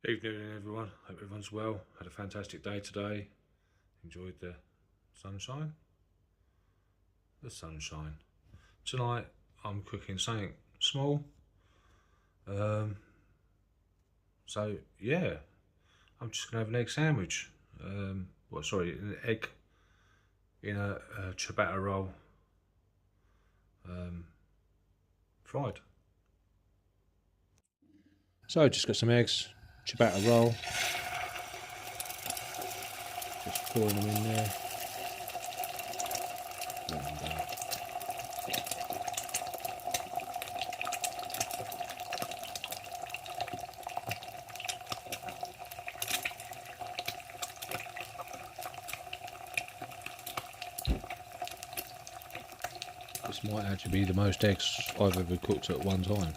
Evening everyone, hope everyone's well. Had a fantastic day today. Enjoyed the sunshine. Tonight I'm cooking something small. So yeah, I'm just gonna have an egg sandwich. An egg in a ciabatta roll, fried. So just got some eggs, ciabatta roll. Just pouring them in there. This might actually be the most eggs I've ever cooked at one time,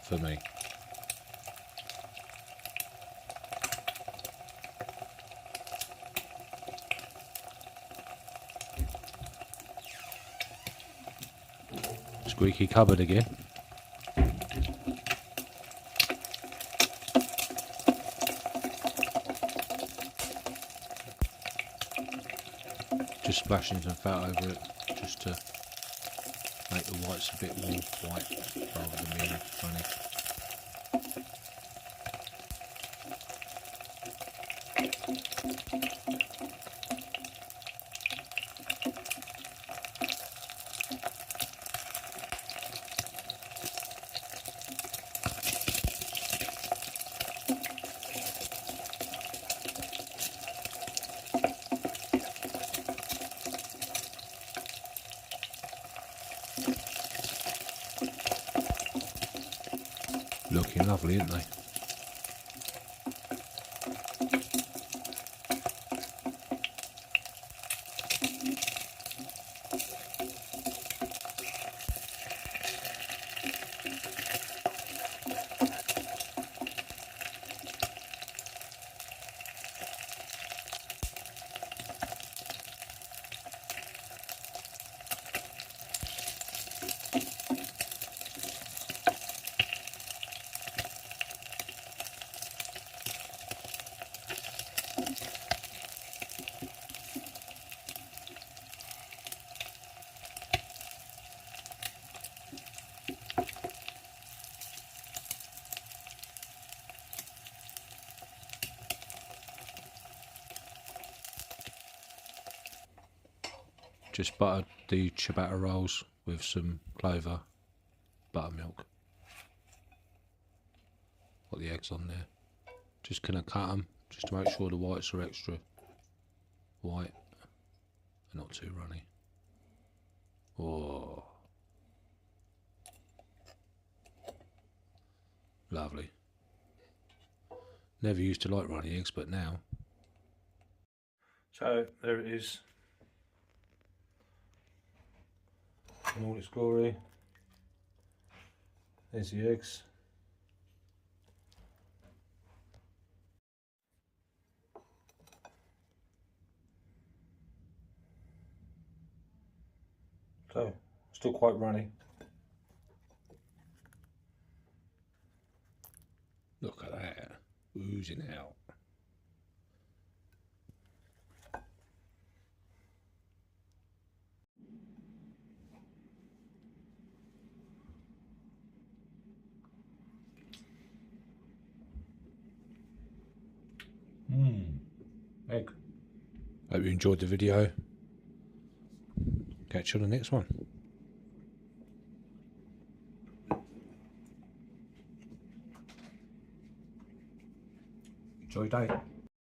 for me. Squeaky cupboard again. Just splashing some fat over it, just to make the whites a bit more white rather than being funny. Looking lovely, aren't they? Just buttered the ciabatta rolls with some Clover buttermilk. Got the eggs on there. Just gonna cut them just to make sure the whites are extra white and not too runny. Oh, lovely. Never used to like runny eggs, but now. So there it is. In all its glory. There's the eggs. So, still quite runny. Look at that, oozing out. Egg. Hope you enjoyed the video. Catch you on the next one. Enjoy your day.